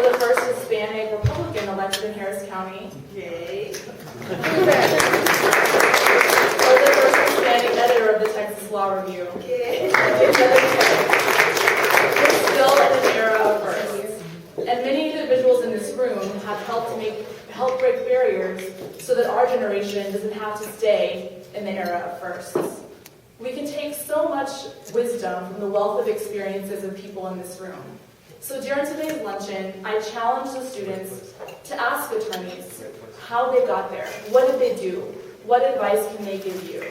Or the first Hispanic Republican elected in Harris County. Yay. Or the first Hispanic editor of the Texas Law Review. Yay. We're still in an era of firsts. And many individuals in this room have helped break barriers so that our generation doesn't have to stay in the era of firsts. We can take so much wisdom from the wealth of experiences of people in this room. So during today's luncheon, I challenge the students to ask attorneys how they got there. What did they do? What advice can they give you?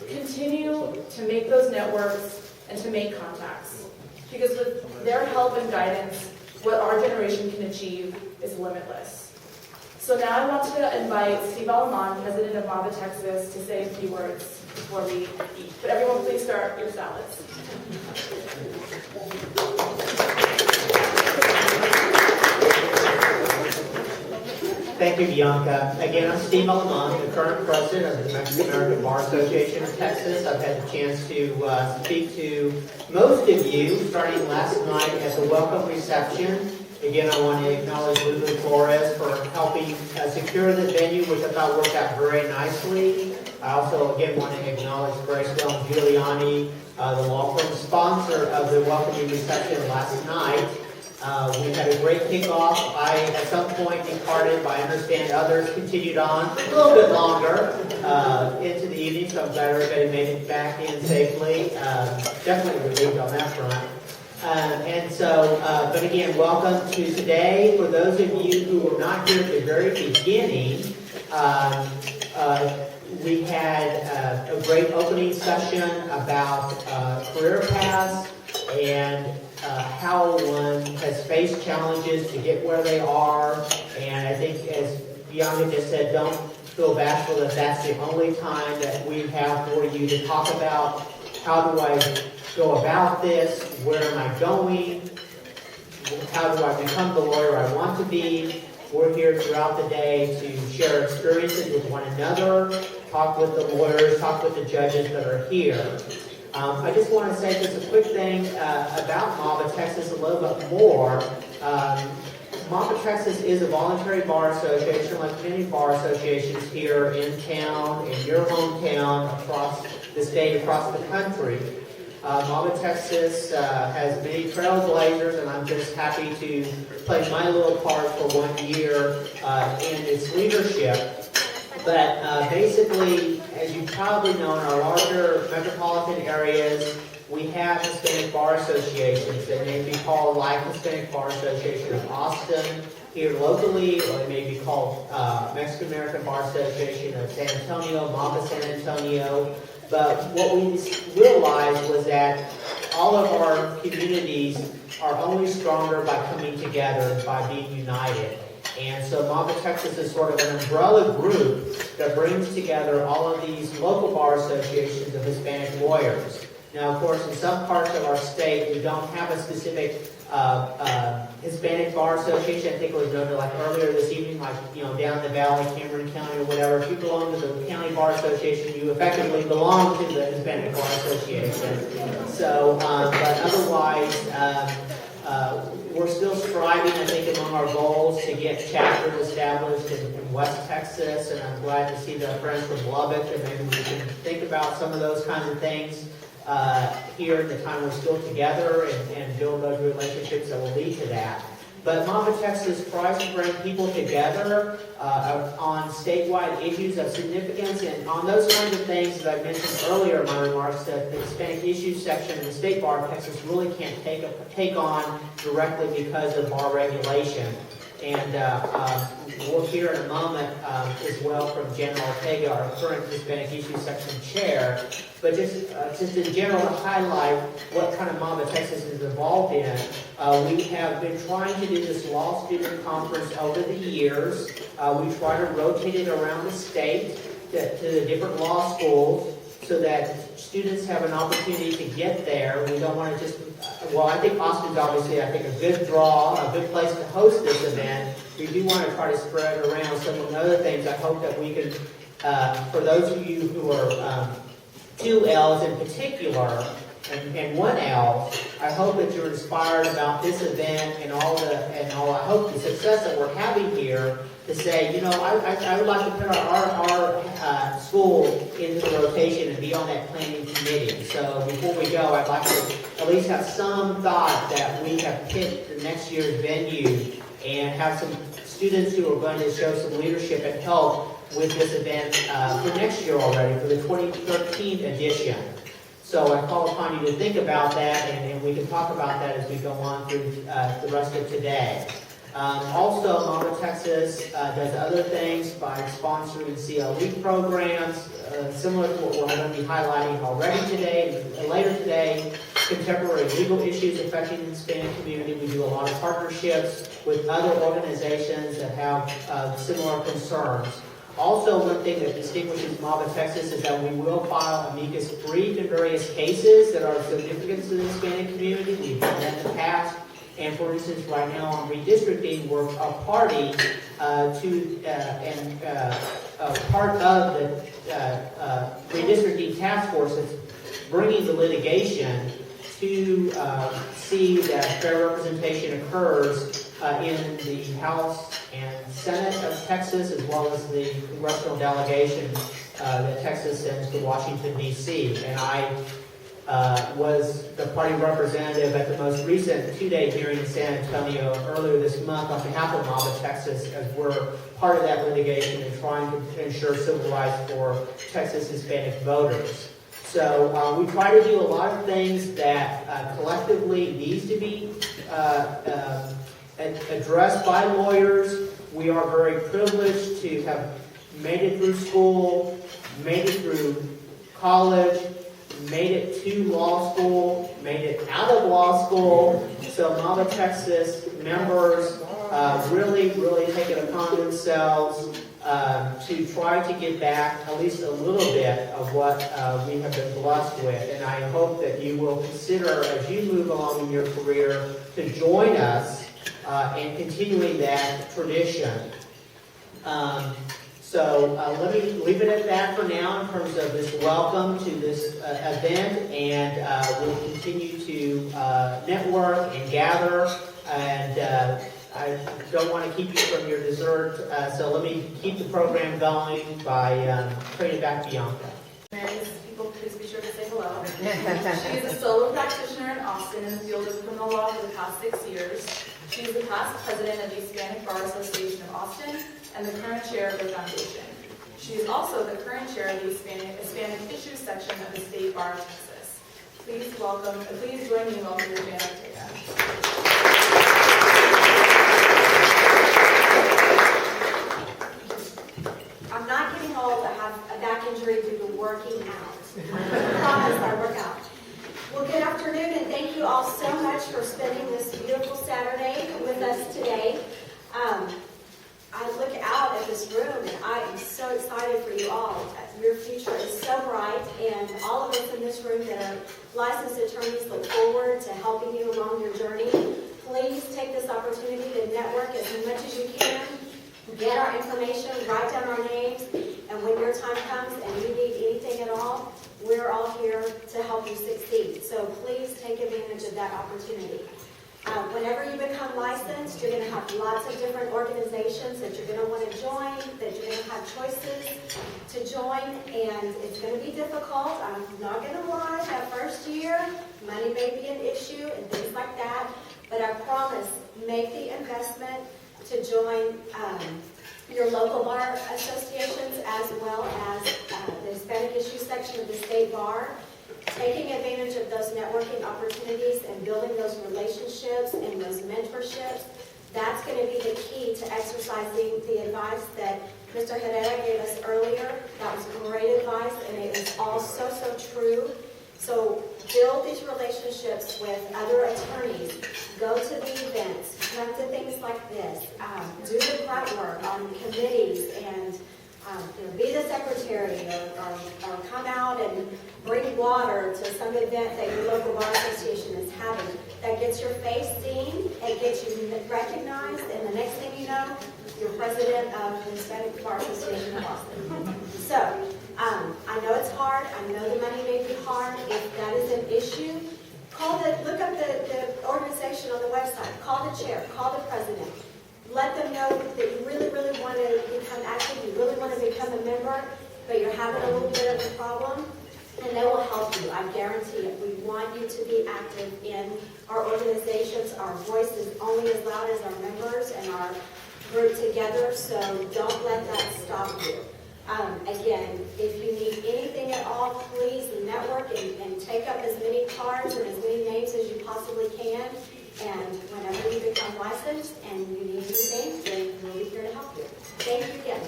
Continue to make those networks and to make contacts. Because with their help and guidance, what our generation can achieve is limitless. So now I want to invite Steve Alamon, president of MAVA Texas, to say a few words before we eat. But everyone please start your salads. Thank you, Bianca. Again, I'm Steve Alamon, the current president of the Mexican American Bar Association of Texas. I've had the chance to speak to most of you starting last night at the welcome reception. Again, I want to acknowledge Lulu Flores for helping secure the venue, which I thought worked out very nicely. I also, again, want to acknowledge Grace Giuliani, the law firm sponsor of the welcoming reception last night. We had a great kickoff. I, at some point, departed, but I understand others continued on a little bit longer into the evening, so I'm glad everybody made it back in safely. Definitely relieved on that front. But again, welcome to today. For those of you who were not here at the very beginning, we had a great opening session about career paths and how one has faced challenges to get where they are. And I think, as Bianca just said, don't feel bashful that that's the only time that we have for you to talk about how do I go about this, where am I going, how do I become the lawyer I want to be. We're here throughout the day to share experiences with one another, talk with the lawyers, talk with the judges that are here. I just want to say just a quick thing about MAVA Texas a little bit more. MAVA Texas is a voluntary bar association, like many bar associations here in town, in your hometown, across the state, across the country. MAVA Texas has many trailblazers, and I'm just happy to play my little part for 1 year in its leadership. But basically, as you probably know, in our larger metropolitan areas, we have Hispanic bar associations. They may be called like Hispanic Bar Association of Austin here locally, or they may be called Mexican American Bar Association of San Antonio, MAVA San Antonio. But what we realized was that all of our communities are only stronger by coming together, by being united. And so MAVA Texas is sort of an umbrella group that brings together all of these local bar associations of Hispanic lawyers. Now, of course, in some parts of our state, we don't have a specific Hispanic Bar Association. I think it was noted like earlier this evening, like, down in the valley, Cameron County or whatever. If you belong to the county bar association, you effectively belong to the Hispanic Bar Association. So, but otherwise, we're still striving, I think, among our goals to get chapters established in West Texas, and I'm glad to see the friends from Lubbock, and maybe we can think about some of those kinds of things here in the time we're still together and build those relationships that will lead to that. But MAVA Texas tries to bring people together on statewide issues of significance, and on those kinds of things that I mentioned earlier in my remarks, that the Hispanic issues section in the State Bar of Texas really can't take on directly because of bar regulation. And we'll hear in a moment as well from Jen Ortega, our current Hispanic Issues Section Chair. But just in general to highlight what kind of MAVA Texas is involved in, we have been trying to do this law student conference over the years. We try to rotate it around the state to the different law schools so that students have an opportunity to get there. We don't want to just, I think Austin's obviously, a good draw, a good place to host this event. We do want to try to spread it around. Some of the other things I hope that we can, for those of you who are 2Ls in particular, and one L. I hope that you're inspired about this event and I hope the success that we're having here to say, I would like to put our school into the rotation and be on that planning committee. So before we go, I'd like to at least have some thought that we have picked the next year's venue and have some students who are going to show some leadership and help with this event for next year already, for the 2013 edition. So I call upon you to think about that, and we can talk about that as we go on through the rest of today. Also, Mama Texas does other things by sponsoring CLE programs, similar to what we're going to be highlighting already today and later today. Contemporary legal issues affecting the Hispanic community. We do a lot of partnerships with other organizations that have similar concerns. Also, one thing that distinguishes Mama Texas is that we will file amicus brief in various cases that are significant to the Hispanic community. We've done that in the past. And for instance, right now on redistricting, we're a party part of the redistricting task force that's bringing the litigation to see that fair representation occurs in the House and Senate of Texas, as well as the congressional delegation that Texas sends to Washington, D.C. And I was the party representative at the most recent two-day hearing in San Antonio earlier this month on behalf of Mama Texas, as we're part of that litigation and trying to ensure civil rights for Texas Hispanic voters. So we try to do a lot of things that collectively needs to be addressed by lawyers. We are very privileged to have made it through school, made it through college, made it to law school, made it out of law school. So Mama Texas members really take it upon themselves to try to get back at least a little bit of what we have been blessed with. And I hope that you will consider, as you move along in your career, to join us in continuing that tradition. So let me leave it at that for now in terms of this welcome to this event, and we'll continue to network and gather, and I don't want to keep you from your dessert, so let me keep the program going by turning it back to Bianca. People, please be sure to say hello. She is a solo practitioner in Austin in the field of criminal law for the past 6 years. She is the past president of the Hispanic Bar Association of Austin and the current chair of the foundation. She is also the current chair of the Hispanic Issues section of the State Bar of Texas. Please join me in welcoming Jan Ortega. I'm not getting old. I have a back injury due to working out. I promise I work out. Well, good afternoon, and thank you all so much for spending this beautiful Saturday with us today. I look out at this room, and I am so excited for you all. Your future is so bright, and all of us in this room that are licensed attorneys look forward to helping you along your journey. Please take this opportunity to network as much as you can. Get our information, write down our names, and when your time comes and you need anything at all, we're all here to help you succeed. So please take advantage of that opportunity. Whenever you become licensed, you're going to have lots of different organizations that you're going to want to join, that you're going to have choices to join, and it's going to be difficult. I'm not going to lie, that first year, money may be an issue and things like that, but I promise, make the investment to join your local bar associations as well as the Hispanic Issues section of the State Bar. Taking advantage of those networking opportunities and building those relationships and those mentorships, that's going to be the key to exercising the advice that Mr. Herrera gave us earlier. That was great advice, and it is all so true. So build these relationships with other attorneys. Go to the events. Come to things like this. Do the grunt work on committees and be the secretary or come out and bring water to some event that your local bar association is having. That gets your face seen, it gets you recognized, and the next thing you know, you're president of the Hispanic Bar Association of Austin. So, I know it's hard. I know the money may be hard. If that is an issue, look up the organization on the website, call the chair, call the president. Let them know that you really, really want to become active, you really want to become a member, but you're having a little bit of a problem, and they will help you. I guarantee it. We want you to be active in our organizations. Our voice is only as loud as our members and our group together, so don't let that stop you. Again, if you need anything at all, please network and take up as many cards and as many names as you possibly can. And whenever you become licensed and you need new names, then we'll be here to help you. Thank you again.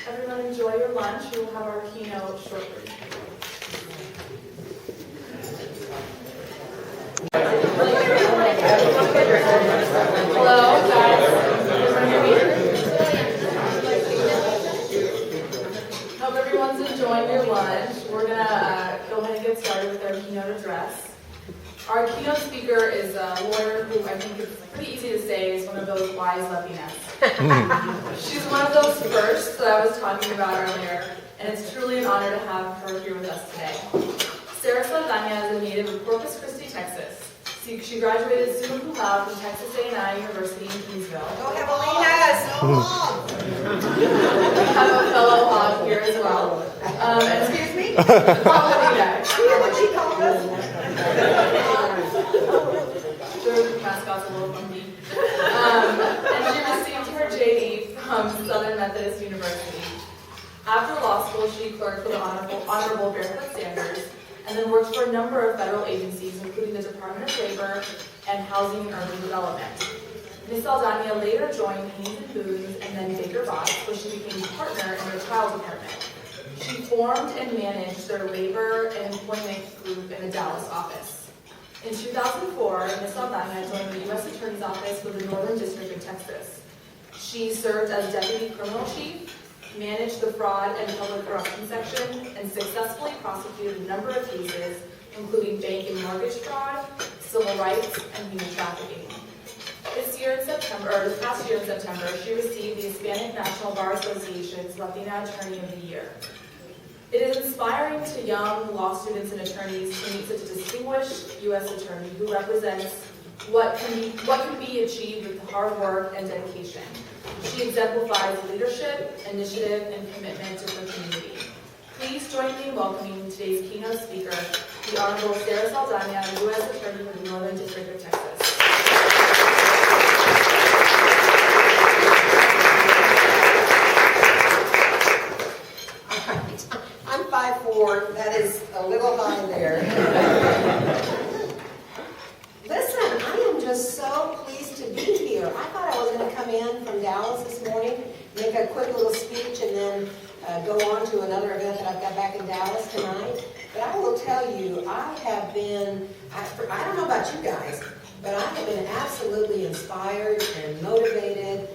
Everyone enjoy your lunch. We will have our keynote shortly. Hello, guys. Hope everyone's enjoying your lunch. We're going to go ahead and get started with our keynote address. Our keynote speaker is a lawyer who I think it's pretty easy to say is one of those wise Latinas. She's one of those firsts that I was talking about earlier, and it's truly an honor to have her here with us today. Sarah Saldaña is a native of Corpus Christi, Texas. She graduated summa cum laude from Texas A&I University in Kingsville. Go Javelinas! We have a fellow hog here as well. Excuse me? Javelina. You know what she called us? Sure, the mascot's a little funky. And she received her JD from Southern Methodist University. After law school, she clerked for the Honorable Barefoot Sanders, and then worked for a number of federal agencies, including the Department of Labor and Housing and Urban Development. Ms. Saldaña later joined Haynes & Boone's and then Baker Botts, where she became partner in their trial department. She formed and managed their labor and employment group in the Dallas office. In 2004, Ms. Saldaña joined the U.S. Attorney's Office for the Northern District of Texas. She served as Deputy Criminal Chief, managed the Fraud and Public Corruption Section, and successfully prosecuted a number of cases, including bank and mortgage fraud, civil rights, and human trafficking. This past year in September, she received the Hispanic National Bar Association's Latina Attorney of the Year. It is inspiring to young law students and attorneys to meet such a distinguished U.S. attorney who represents what can be achieved with hard work and dedication. She exemplifies leadership, initiative, and commitment to her community. Please join me in welcoming today's keynote speaker, the Honorable Sarah Saldaña, U.S. Attorney for the Northern District of Texas. I'm 5'4", that is a little high there. Listen, I am just so pleased to be here. I thought I was going to come in from Dallas this morning, make a quick little speech, and then go on to another event that I've got back in Dallas tonight. But I will tell you, I have been, I don't know about you guys, but I have been absolutely inspired and motivated.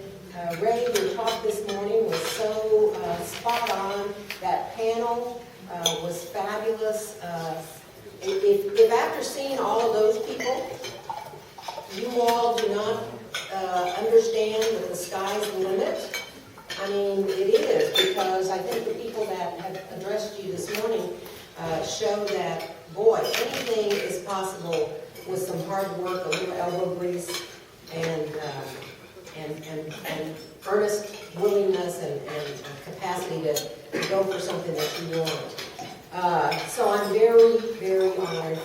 Ray, your talk this morning was so spot on. That panel was fabulous. If after seeing all of those people, you all do not understand that the sky's the limit, I mean, it is, because I think the people that have addressed you this morning show that, boy, anything is possible with some hard work, a little elbow grease, and earnest willingness and capacity to go for something that you want. So I'm very, very honored.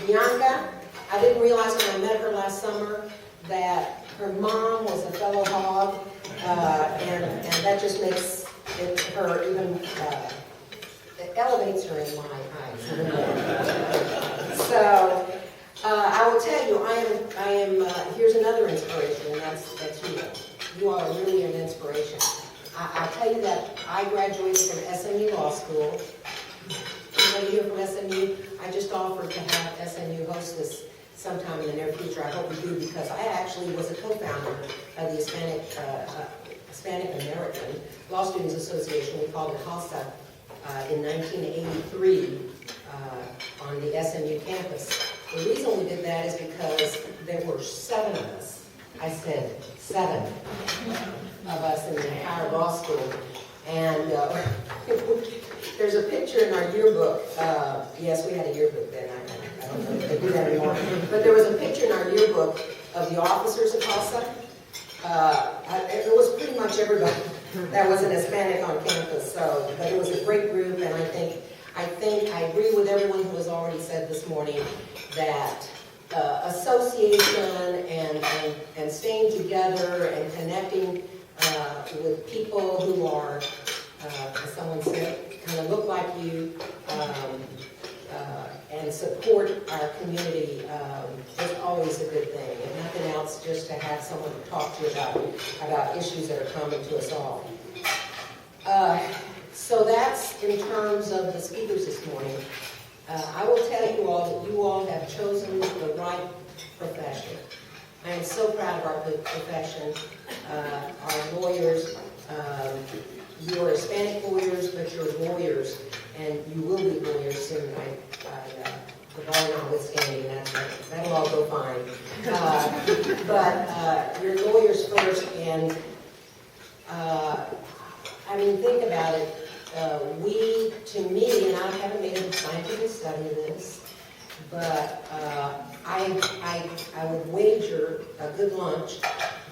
Bianca, I didn't realize when I met her last summer that her mom was a fellow hog, and that just makes her even, it elevates her in my eyes. So I will tell you, I am. Here's another inspiration, and that's you. You all are really an inspiration. I'll tell you that I graduated from SMU Law School. Anybody here from SMU? I just offered to have SMU host this sometime in the near future. I hope we do, because I actually was a co-founder of the Hispanic American Law Students Association. We called it HALSA in 1983 on the SMU campus. The reason we did that is because there were 7 of us I said 7 of us in the entire law school. And there's a picture in our yearbook. Yes, we had a yearbook then. I don't know if they do that anymore. But there was a picture in our yearbook of the officers of CASA. It was pretty much everybody that was an Hispanic on campus. So, but it was a great group, and I think I agree with everyone who has already said this morning that association and staying together and connecting with people who are, as someone said, kind of look like you, and support our community is always a good thing. If nothing else, just to have someone to talk to about issues that are common to us all. So that's in terms of the speakers this morning. I will tell you all that you all have chosen the right profession. I am so proud of our profession. Our lawyers, you are Hispanic lawyers, but you're lawyers, and you will be lawyers soon. The bar notwithstanding, that'll all go fine. But you're lawyers first, and I mean, think about it. To me, and I haven't made a scientific study of this, but I would wager a good lunch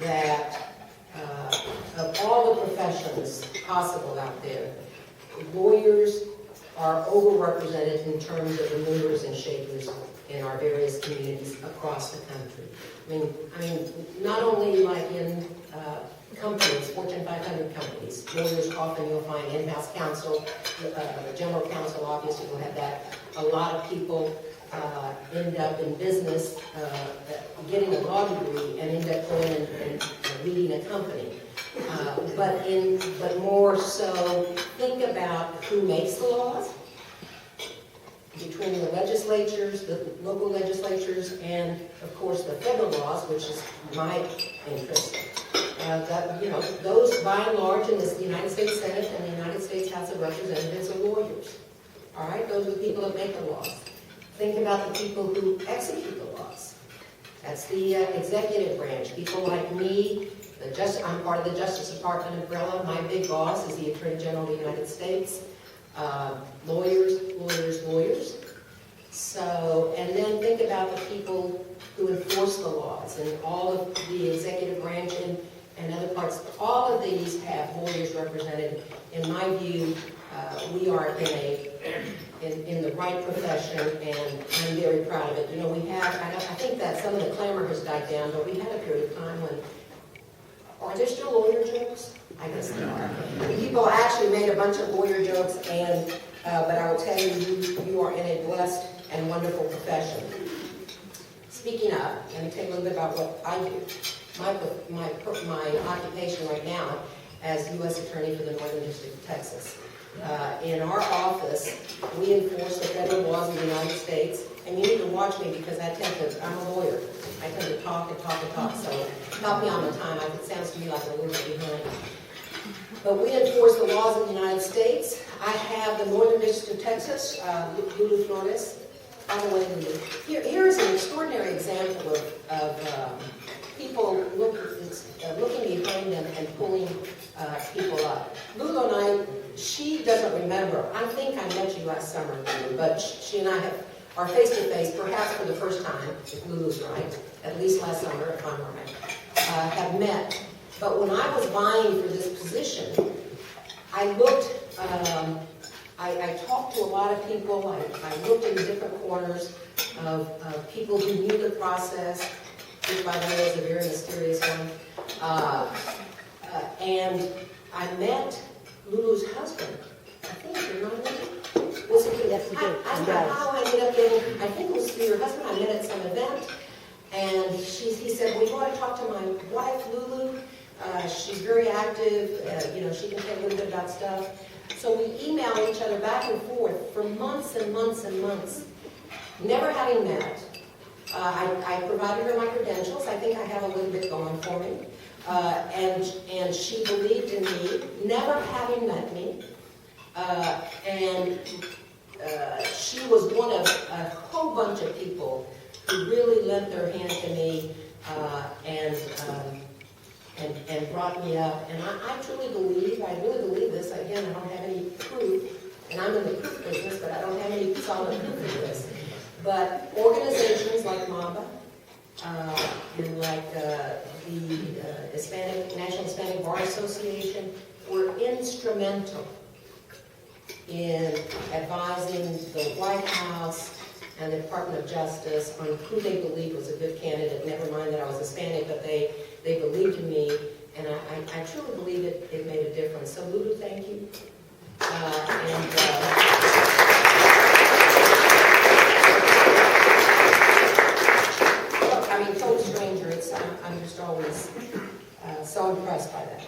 that of all the professions possible out there, lawyers are overrepresented in terms of the movers and shakers in our various communities across the country. I mean, not only like in companies, Fortune 500 companies, lawyers often you'll find in-house counsel, the general counsel obviously will have that. A lot of people end up in business, getting a law degree and end up going and leading a company. But more so, think about who makes the laws between the legislatures, the local legislatures, and of course the federal laws, which is my interest. Those by and large in the United States Senate and the United States House of Representatives are lawyers. All right, those are the people that make the laws. Think about the people who execute the laws. That's the executive branch. People like me, I'm part of the Justice Department umbrella. My big boss is the Attorney General of the United States. Lawyers. So, and then think about the people who enforce the laws and all of the executive branch and other parts. All of these have lawyers represented. In my view, we are in the right profession, and I'm very proud of it. You know, I think that some of the clamor has died down, but we had a period of time when, are there still lawyer jokes? I guess there are. People actually made a bunch of lawyer jokes, but I will tell you, you are in a blessed and wonderful profession. Speaking of, let me tell you a little bit about what I do. My occupation right now as U.S. Attorney for the Northern District of Texas. In our office, we enforce the federal laws of the United States, and you need to watch me because I'm a lawyer. I tend to talk, so help me on the time. It sounds to me like a little bit behind. But we enforce the laws of the United States. I have the Northern District of Texas, Lulu Flores. By the way, here is an extraordinary example of people looking behind them and pulling people up. Lulu and I, she doesn't remember. I think I met you last summer, Lulu, but she and I are face-to-face, perhaps for the first time, if Lulu's right, at least last summer, if I'm right, have met. But when I was vying for this position, I looked, I talked to a lot of people. I looked in different corners of people who knew the process, which by the way is a very mysterious one. And I met Lulu's husband. I think you remember me? Was it? Yes, he did. I don't know how I ended up getting, I think it was through your husband. I met at some event, and he said, well, you want to talk to my wife, Lulu? She's very active. She can tell you a little bit about stuff. So we emailed each other back and forth for months and months and months, never having met. I provided her my credentials. I think I have a little bit going for me. And she believed in me, never having met me. She was one of a whole bunch of people who really lent their hand to me and brought me up. And I truly believe, I really believe this. Again, I don't have any proof, and I'm in the proof business, but I don't have any solid proof of this. But organizations like MABA, and like the National Hispanic Bar Association were instrumental in advising the White House and the Department of Justice on who they believed was a good candidate. Never mind that I was Hispanic, but they believed in me, and I truly believe it made a difference. So Lulu, thank you. I mean, total stranger, I'm just always so impressed by that.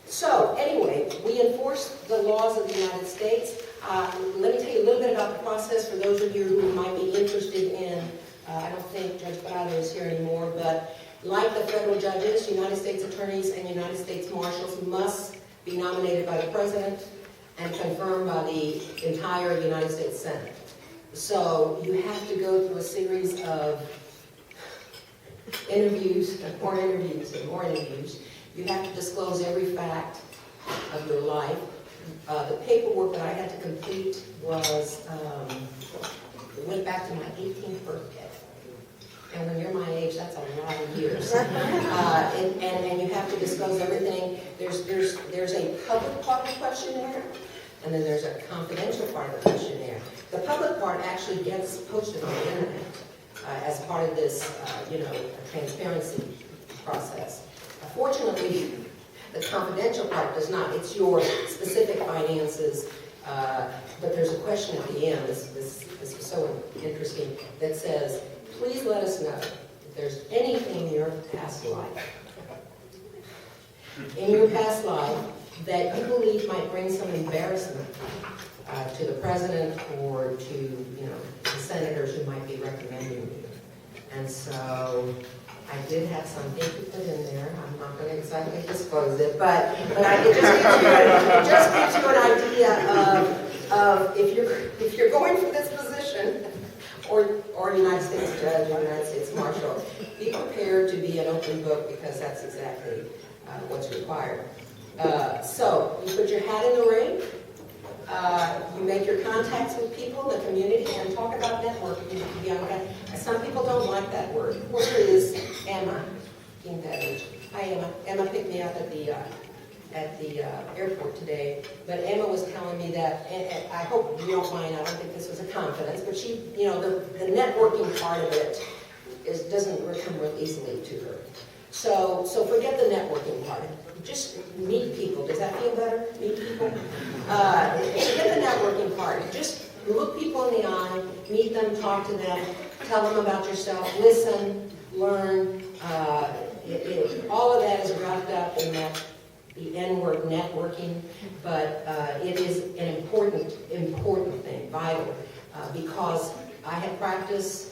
So anyway, we enforce the laws of the United States. Let me tell you a little bit about the process for those of you who might be interested in, I don't think Judge Brado is here anymore, but like the federal judges, United States attorneys and United States marshals must be nominated by the President and confirmed by the entire United States Senate. So you have to go through a series of interviews, more interviews and more interviews. You have to disclose every fact of your life. The paperwork that I had to complete was, it went back to my 18th birthday. And when you're my age, that's a lot of years. And you have to disclose everything. There's a public part of the questionnaire, and then there's a confidential part of the questionnaire. The public part actually gets posted on the internet as part of this, transparency process. Fortunately, the confidential part does not. It's your specific finances, but there's a question at the end. This is so interesting that says, please let us know if there's anything in your past life, that you believe might bring some embarrassment to the president or to the senators who might be recommending you. And so I did have something to put in there. I'm not going to exactly disclose it, but it just gives you an idea of if you're going for this position, or United States judge or United States marshal, be prepared to be an open book, because that's exactly what's required. So you put your hat in the ring. You make your contacts with people in the community and talk about networking. Some people don't like that word. Where is Emma? Hi, Emma. Emma picked me up at the airport today, but Emma was telling me that, and I hope you don't mind, I don't think this was a confidence, but she, the networking part of it doesn't come real easily to her. So forget the networking part. Just meet people. Does that feel better? Meet people? Forget the networking part. Just look people in the eye, meet them, talk to them, tell them about yourself, listen, learn. All of that is wrapped up in the N-word, networking, but it is an important thing, vital, because I had practiced,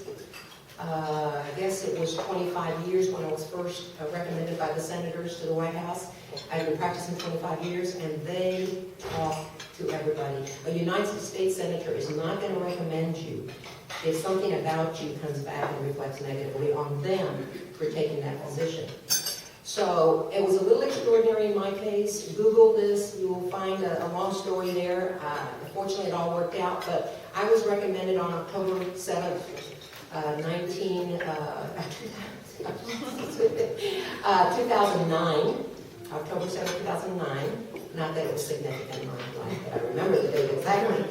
I guess it was 25 years when I was first recommended by the senators to the White House. I've been practicing 25 years, and they talk to everybody. A United States senator is not going to recommend you if something about you comes back and reflects negatively on them for taking that position. So it was a little extraordinary in my case. Google this, you will find a long story there. Unfortunately, it all worked out, but I was recommended on October 7th, 2009. October 7th, 2009. Not that it was significant in my life, but I remember the date exactly.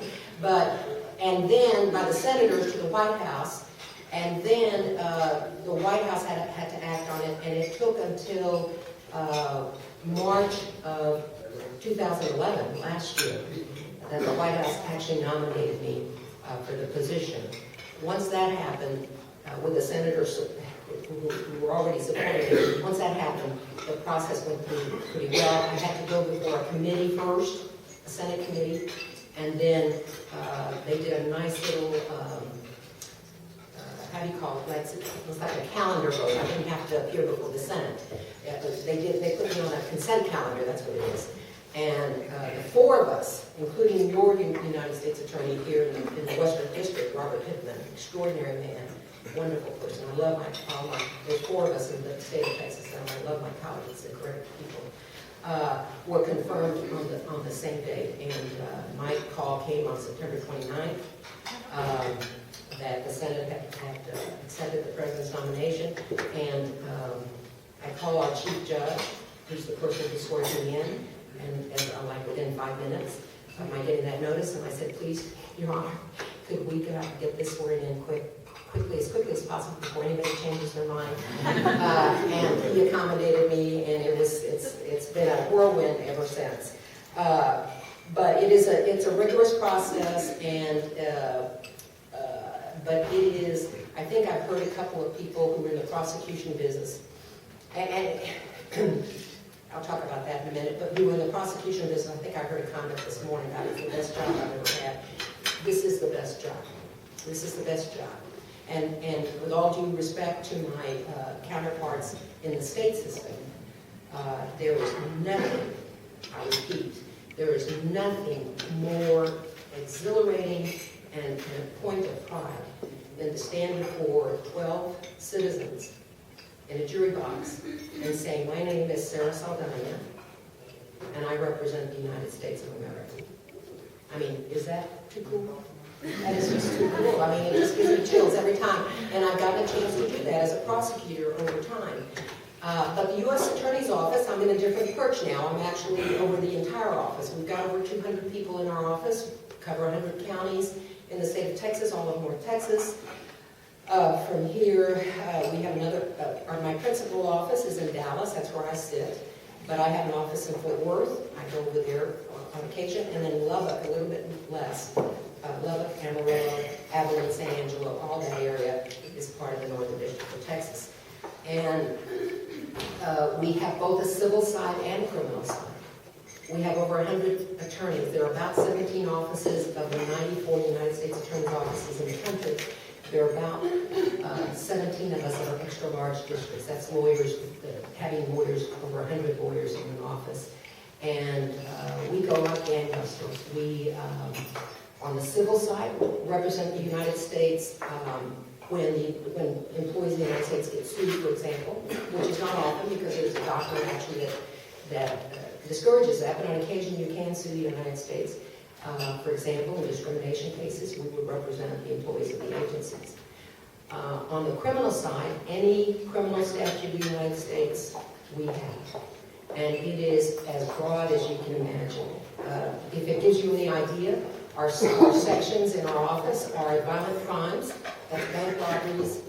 And then by the senators to the White House, and then the White House had to act on it, and it took until March of 2011, last year, that the White House actually nominated me for the position. Once that happened, with the senators who were already supporting it, once that happened, the process went pretty well. I had to go before a committee first, a Senate committee, and then they did a nice little, how do you call it? It was like a calendar vote. I didn't have to appear before the Senate. They put me on a consent calendar, that's what it is. And the four of us, including your United States Attorney here in the Western District, Robert Pittman, extraordinary man, wonderful person. I love there's 4 of us in the state of Texas, and I love my colleagues, they're great people. Were confirmed on the same day, and my call came on September 29th, that the Senate had accepted the president's nomination, and I call our chief judge, who's the person who swears me in, and I'm like within 5 minutes of my getting that notice, and I said, please, Your Honor, could we get this sworn in quickly as possible before anybody changes their mind? And he accommodated me, and it's been a whirlwind ever since. But it's a rigorous process, and but it is. I think I've heard a couple of people who are in the prosecution business, and I'll talk about that in a minute. But who were in the prosecution business? I think I heard a comment this morning about it's the best job I've ever had. This is the best job. This is the best job. And with all due respect to my counterparts in the state system, there is nothing, I repeat, there is nothing more exhilarating and a point of pride than to stand before 12 citizens in a jury box and saying, my name is Sarah Saldaña, and I represent the United States of America. I mean, is that too cool? That is just too cool. I mean, it just gives me chills every time. And I've gotten a chance to do that as a prosecutor over time. But the U.S. Attorney's Office, I'm in a different perch now. I'm actually over the entire office. We've got over 200 people in our office, cover 100 counties in the state of Texas, all of North Texas. From here, we have another, my principal office is in Dallas, that's where I sit. But I have an office in Fort Worth. I go over there on occasion. And then Lubbock, a little bit less. Lubbock, Amarillo, Abilene, San Angelo, all that area is part of the Northern District of Texas. And we have both a civil side and criminal side. We have over 100 attorneys. There are about 17 offices of the 94 United States Attorney's offices in the country. There are about 17 of us that are extra large districts. That's lawyers, having lawyers, over 100 lawyers in an office. And we go like gangbusters. We, on the civil side, represent the United States when employees in the United States get sued, for example, which is not often because there's a doctrine actually that discourages that, but on occasion you can sue the United States. For example, in discrimination cases, we would represent the employees of the agencies. On the criminal side, any criminal statute in the United States, we have. And it is as broad as you can imagine. If it gives you any idea, our sections in our office are violent crimes, that's bank robberies,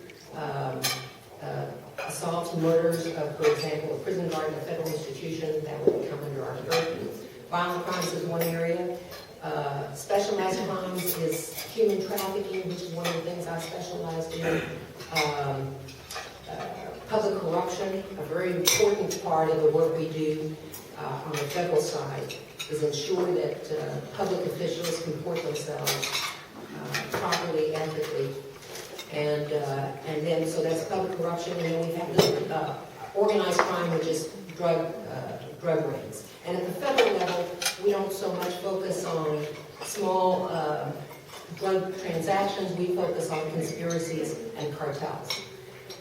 assaults, murders of, for example, a prison guard in a federal institution, that would come under our purview. Violent crimes is one area. Specialized crimes is human trafficking, which is one of the things I specialized in. Public corruption, a very important part of the work we do on the federal side, is ensure that public officials comport themselves properly, ethically, and then so that's public corruption, and then we have the organized crime, which is drug rings. And at the federal level, we don't so much focus on small drug transactions. We focus on conspiracies and cartels,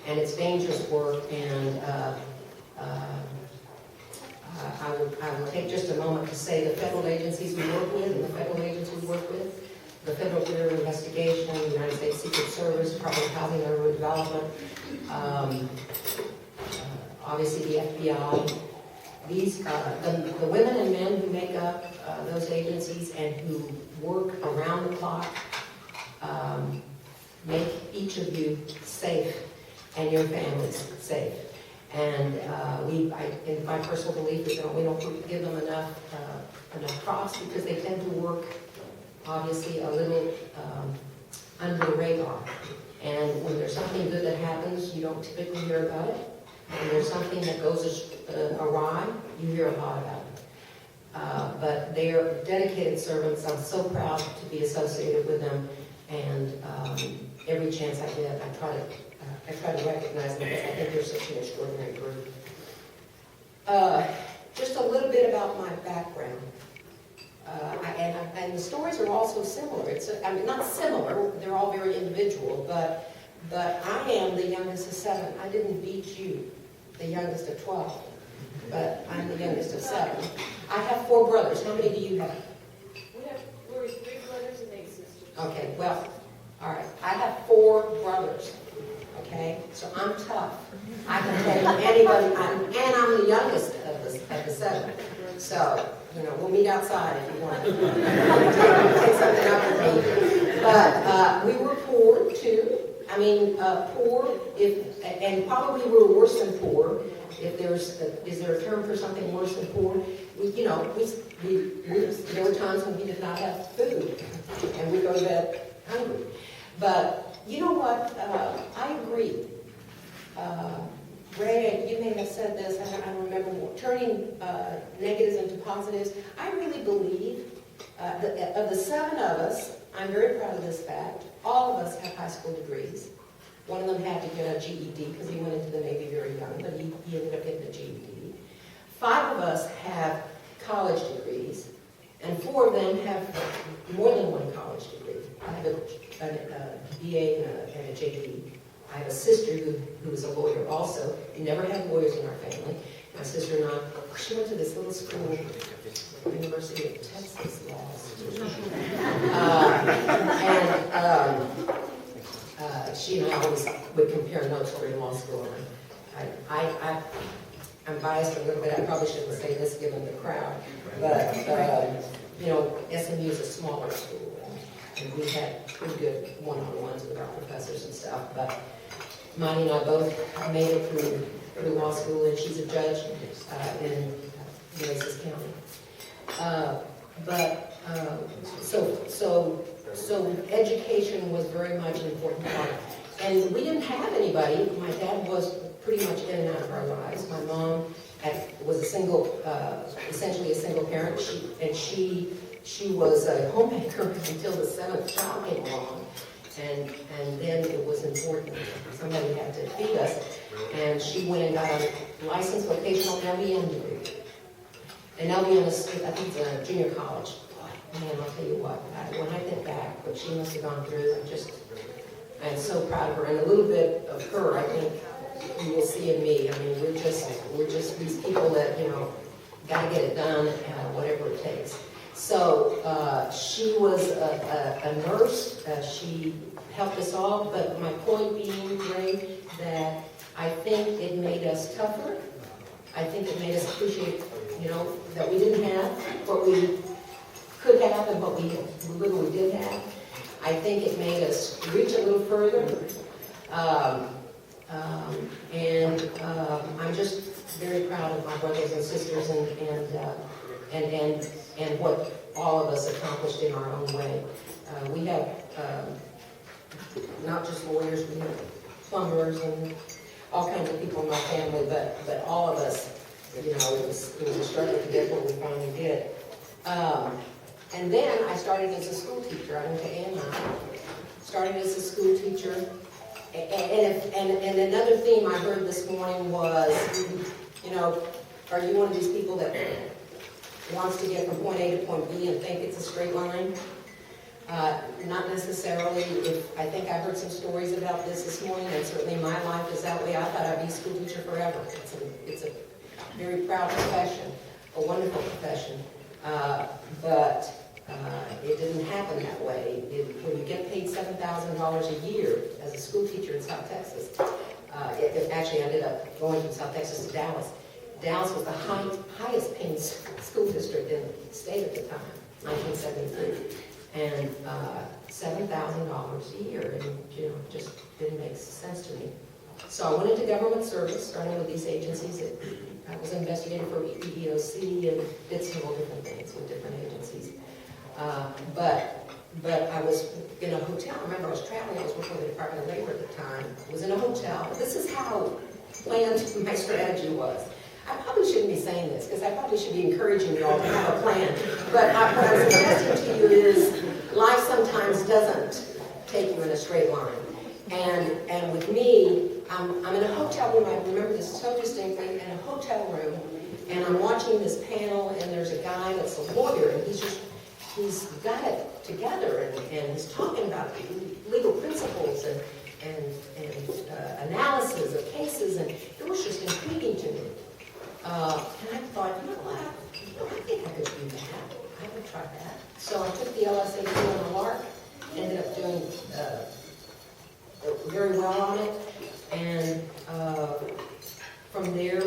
and it's dangerous work. And I would take just a moment to say the federal agencies we work with and the federal agents we work with, the Federal Bureau of Investigation, the United States Secret Service, Department of Housing and Urban Development, obviously the FBI. These, the women and men who make up those agencies and who work around the clock make each of you safe and your families safe. And in my personal belief is that we don't give them enough props because they tend to work obviously a little under the radar. And when there's something good that happens, you don't typically hear about it. When there's something that goes awry, you hear a lot about it. But they are dedicated servants. I'm so proud to be associated with them. And every chance I get, I try to recognize them because I think they're such an extraordinary group. Just a little bit about my background. And the stories are also similar. I mean, not similar, they're all very individual, but but I am the youngest of 7. I didn't beat you, the youngest of 12, but I'm the youngest of 7. I have 4 brothers. How many do you have? We're 3 brothers and 8 sisters. Okay, well, all right. I have 4 brothers. Okay, so I'm tough. I can take anybody, and I'm the youngest of the 7. So, we'll meet outside if you want to take something up with me. But we were poor too. I mean, poor, and probably we were worse than poor. If is there a term for something worse than poor? There were times when we did not have food, and we go to bed hungry. But you know what? I agree. Ray, you may have said this, I don't remember more. Turning negatives into positives. I really believe that of the 7 of us, I'm very proud of this fact, all of us have high school degrees. One of them had to get a GED because he went into the Navy very young, but he ended up getting a GED. 5 of us have college degrees, and 4 of them have more than one college degree. I have a BA and a JD. I have a sister who is a lawyer also. We never had lawyers in our family. My sister and I, she went to this little school, University of Texas Law School. She and I always would compare notes during law school. I'm biased a little bit. I probably shouldn't say this given the crowd. But, SMU is a smaller school. And we had pretty good one-on-ones with our professors and stuff. But Monty and I both made it through law school, and she's a judge in Nueces County. So education was very much an important part. And we didn't have anybody. My dad was pretty much in and out of our lives. My mom was essentially a single parent. She was a homemaker until the 7th child came along. And then it was important. Somebody had to feed us. And she went and got a licensed vocational LVN degree. And LVN is, I think it's a junior college. Man, I'll tell you what, when I think back, what she must have gone through, I'm so proud of her. And a little bit of her, I think, you will see in me. I mean, we're just these people that, got to get it done, whatever it takes. So she was a nurse. She helped us all. But my point being, Ray, that I think it made us tougher. I think it made us appreciate, that we didn't have what we could have and what we literally did have. I think it made us reach a little further. I'm just very proud of my brothers and sisters and what all of us accomplished in our own way. We have not just lawyers, we have plumbers and all kinds of people in my family, but all of us, it was a struggle to get what we finally did. And then I started as a school teacher. I went to A&I, started as a school teacher. And another theme I heard this morning was, are you one of these people that wants to get from point A to point B and think it's a straight line? Not necessarily. I think I heard some stories about this morning, and certainly my life is that way. I thought I'd be a school teacher forever. It's a very proud profession, a wonderful profession. But it didn't happen that way. When you get paid $7,000 a year as a school teacher in South Texas, it actually ended up going from South Texas to Dallas. Dallas was the highest paying school district in the state at the time, 1973. And $7,000 a year, and just didn't make sense to me. So I went into government service, starting with these agencies. I was an investigator for EEOC and did several different things with different agencies. But I was in a hotel. I remember I was traveling. I was working for the Department of Labor at the time. I was in a hotel. This is how planned my strategy was. I probably shouldn't be saying this because I probably should be encouraging you all to have a plan. But what I'm suggesting to you is life sometimes doesn't take you in a straight line. And with me, I'm in a hotel room. I remember this so distinctly, in a hotel room, and I'm watching this panel, and there's a guy that's a lawyer, and he's got it together, and he's talking about legal principles and very well on it. And from there,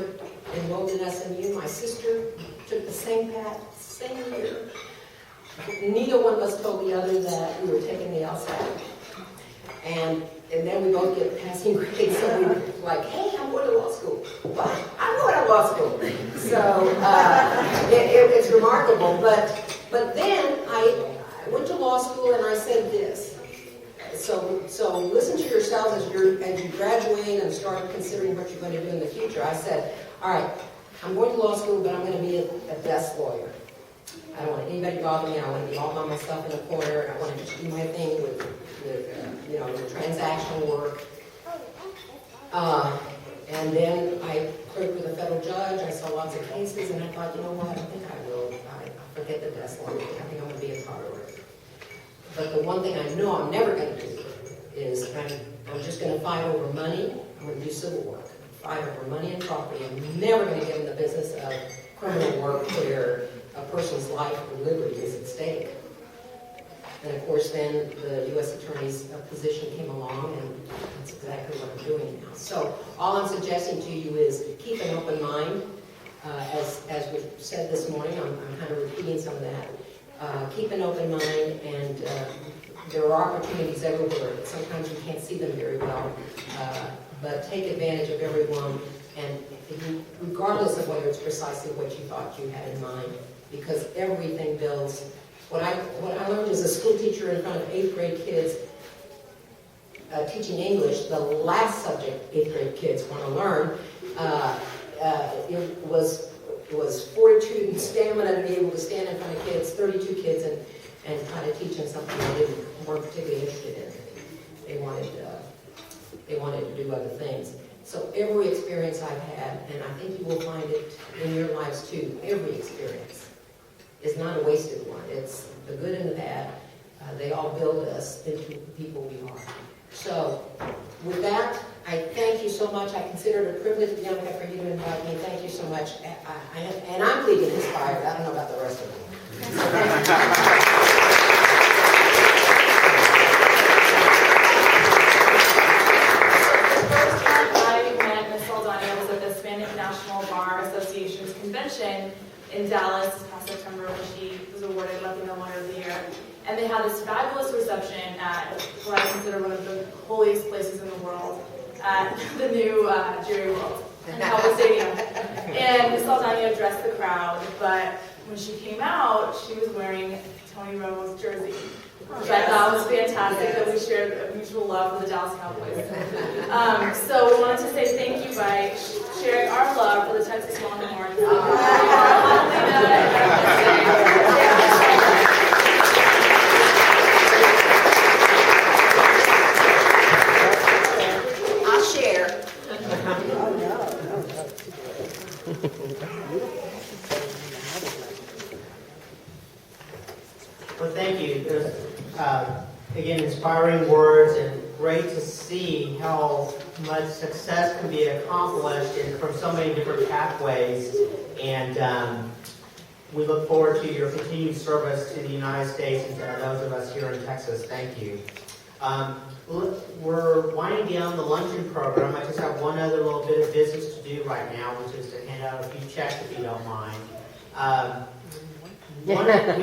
enrolled in SMU. My sister took the same path, same year. Neither one of us told the other that we were taking the LSAT. And then we both get passing grades, so we were like, hey, I'm going to law school. What? I'm going to law school. So it's remarkable. But then I went to law school and I said this. So listen to yourselves as you graduate and start considering what you're going to do in the future. I said, all right, I'm going to law school, but I'm going to be a desk lawyer. I don't want anybody to bother me. I want to be all by myself in a corner. I want to just do my thing with the transactional work. And then I clerked with a federal judge. I saw lots of cases, and I thought, you know what? I think I will. I forget the desk lawyer. I think I'm going to be a car lawyer. But the one thing I know I'm never going to do is I'm just going to fight over money. I'm going to do civil work. Fight over money and property. I'm never going to get in the business of criminal work where a person's life or liberty is at stake. And of course, then the U.S. Attorney's position came along, and that's exactly what I'm doing now. So all I'm suggesting to you is keep an open mind. As we said this morning, I'm kind of repeating some of that. Keep an open mind, and there are opportunities everywhere. Sometimes you can't see them very well, but take advantage of every one, and regardless of whether it's precisely what you thought you had in mind, because everything builds. What I learned as a school teacher in front of 8th grade kids, teaching English, the last subject 8th grade kids want to learn, it was fortitude and stamina to be able to stand in front of kids, 32 kids, and try to teach them something they weren't particularly interested in. They wanted to do other things. So every experience I've had, and I think you will find it in your lives too, every experience is not a wasted one. It's the good and the bad. They all build us into the people we are. So with that, I thank you so much. I consider it a privilege, Bianca, for you to invite me. Thank you so much. And I'm being inspired. I don't know about the rest of you. So thank you. Convention in Dallas this past September when she was awarded Latino Lawyer of the Year. And they had this fabulous reception at what I consider one of the holiest places in the world, at the new Jerry World in Cowboy Stadium. And Saldaña addressed the crowd, but when she came out, she was wearing Tony Romo's jersey, which I thought was fantastic, that we shared a mutual love for the Dallas Cowboys. So we wanted to say thank you by sharing our love for the Texas Longhorns. I'll share. Well, thank you. There's, again, inspiring words, and great to see how much success can be accomplished from so many different pathways. And we look forward to your continued service to the United States and to those of us here in Texas. Thank you. We're winding down the luncheon program. I just have one other little bit of business to do right now, which is to hand out a few checks, if you don't mind. We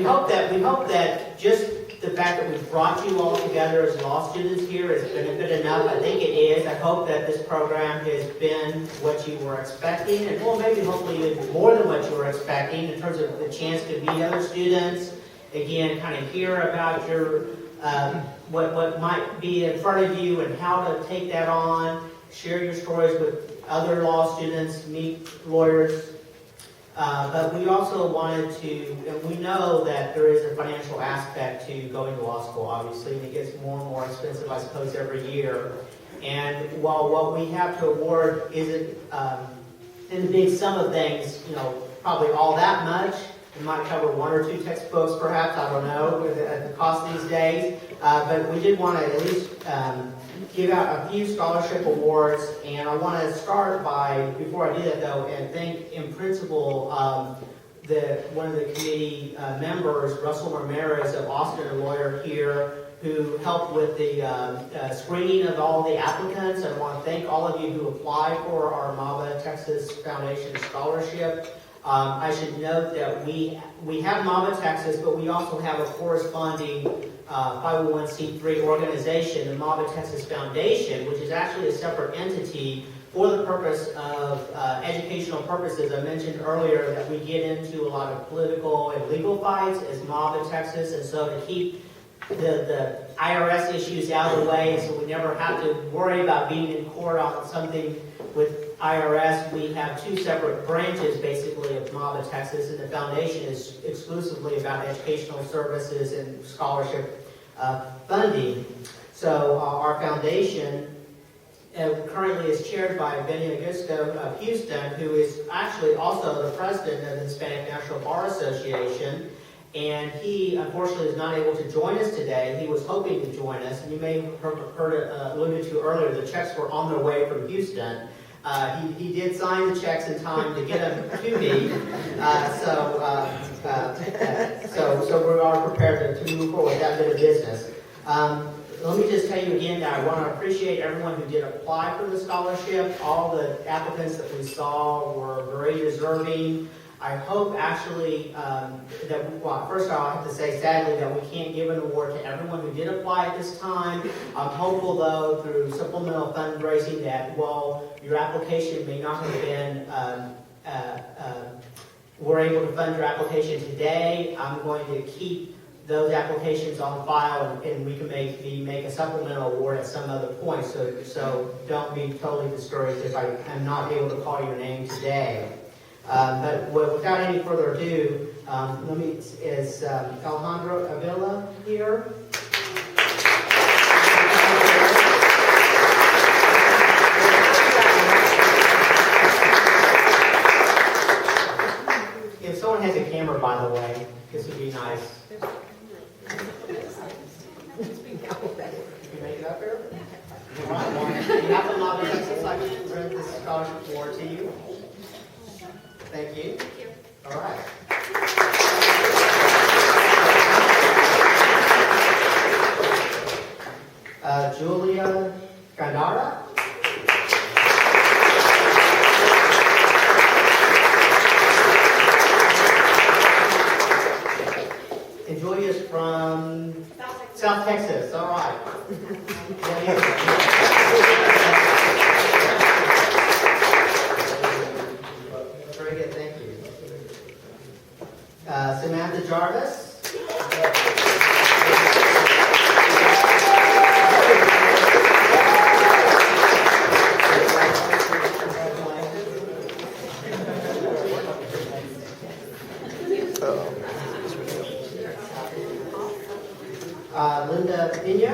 hope that just the fact that we've brought you all together as law students here has been good enough. I think it is. I hope that this program has been what you were expecting, and well, maybe hopefully even more than what you were expecting in terms of the chance to meet other students. Again, kind of hear about your what might be in front of you and how to take that on. Share your stories with other law students, meet lawyers. But we also wanted to, and we know that there is a financial aspect to going to law school, obviously, and it gets more and more expensive, I suppose, every year. And while what we have to award isn't, in the big sum of things, probably all that much, it might cover one or two textbooks, perhaps, I don't know, at the cost these days. But we did want to at least give out a few scholarship awards, and I want to start by, before I do that though, and thank in principle one of the committee members, Russell Ramirez of Austin, a lawyer here, who helped with the screening of all the applicants. I want to thank all of you who applied for our MAVA Texas Foundation Scholarship. I should note that we have MAVA Texas, but we also have a corresponding 501c3 organization, the MAVA Texas Foundation, which is actually a separate entity for the purpose of educational purposes. I mentioned earlier that we get into a lot of political and legal fights as MAVA Texas, and so to keep the IRS issues out of the way, so we never have to worry about being in court on something with IRS, we have two separate branches basically of MAVA Texas, and the foundation is exclusively about educational services and scholarship funding. So our foundation currently is chaired by Benny Augusto of Houston, who is actually also the president of the Hispanic National Bar Association. And he, unfortunately, is not able to join us today. He was hoping to join us. And you may have heard it alluded to earlier, the checks were on their way from Houston. He did sign the checks in time to get them to me. So we are prepared to move forward with that bit of business. Let me just tell you again that I want to appreciate everyone who did apply for the scholarship. All the applicants that we saw were very deserving. I hope actually first I'll have to say sadly that we can't give an award to everyone who did apply at this time. I'm hopeful though through supplemental fundraising that while your application may not have been, we're able to fund your application today, I'm going to keep those applications on file and we can make a supplemental award at some other point. So don't be totally discouraged if I am not able to call your name today. But without any further ado, is Alejandro Avila here? If someone has a camera, by the way, this would be nice. Can you make it up here? All right, well, on behalf of MAVA Texas, I present this scholarship award to you. Thank you. Thank you. All right. Julia Gandara. And Julia's from South Texas. All right. Very good, thank you. Samantha Jarvis. Linda Pena.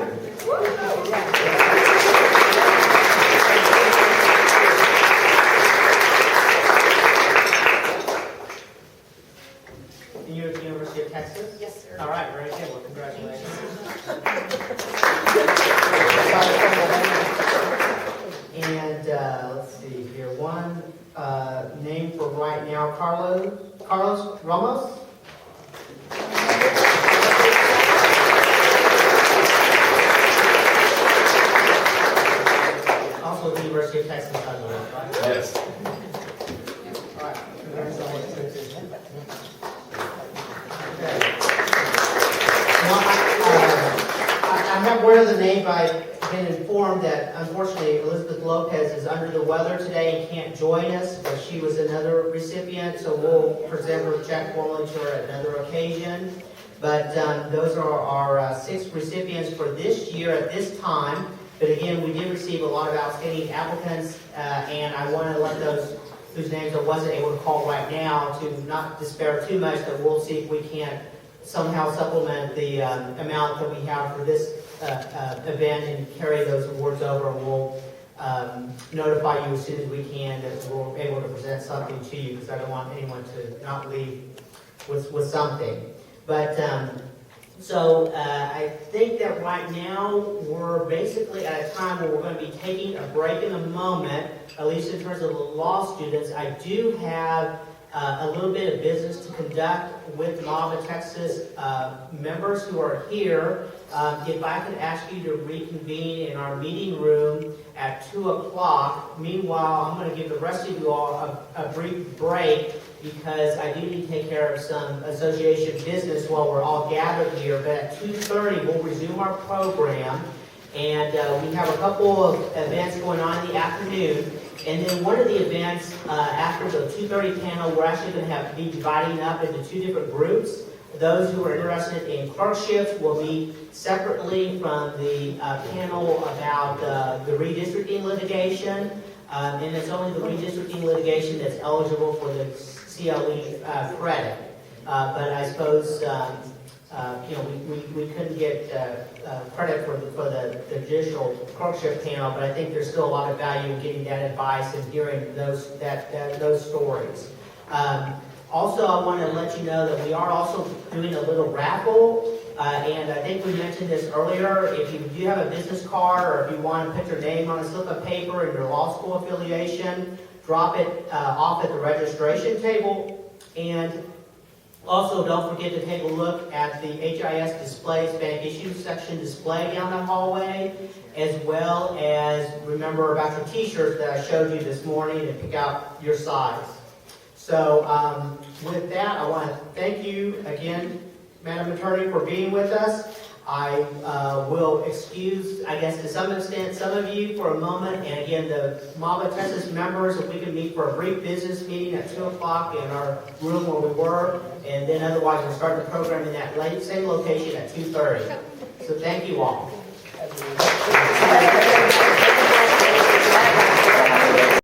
University of Texas? Yes, sir. All right, very good. Well, congratulations. And let's see here. One name for right now, Carlos Ramos. Also the University of Texas, I believe, right? Yes. All right, congratulations. I'm not aware of the name, but I've been informed that unfortunately Elizabeth Lopez is under the weather today and can't join us, but she was another recipient, so we'll present her check formally to her at another occasion. But those are our 6 recipients for this year at this time. But again, we did receive a lot of outstanding applicants, and I want to let those whose names I wasn't able to call right now to not despair too much, but we'll see if we can't somehow supplement the amount that we have for this event and carry those awards over. And we'll notify you as soon as we can that we're able to present something to you, because I don't want anyone to not leave with something. But so I think that right now we're basically at a time where we're going to be taking a break in a moment, at least in terms of the law students. I do have a little bit of business to conduct with MAVA Texas members who are here. If I could ask you to reconvene in our meeting room at 2 o'clock. Meanwhile, I'm going to give the rest of you all a brief break because I do need to take care of some association business while we're all gathered here. But at 2:30, we'll resume our program. And we have a couple of events going on in the afternoon. And then one of the events after the 2:30 panel, we're actually going to be dividing up into two different groups. Those who are interested in clerkships will meet separately from the panel about the redistricting litigation. And it's only the redistricting litigation that's eligible for the CLE credit. But I suppose we couldn't get credit for the judicial clerkship panel, but I think there's still a lot of value in getting that advice and hearing those stories. Also, I want to let you know that we are also doing a little raffle, and I think we mentioned this earlier. If you do have a business card or if you want to put your name on a slip of paper and your law school affiliation, drop it off at the registration table. And also, don't forget to take a look at the HIS displays, bank issue section display down the hallway, as well as remember about your t-shirts that I showed you this morning and pick out your size. So with that, I want to thank you again, Madam Attorney, for being with us. I will excuse, I guess to some extent, some of you for a moment. And again, the MAVA Texas members, if we can meet for a brief business meeting at 2 o'clock in our room where we were. And then otherwise, we'll start the program in that same location at 2:30. So thank you all.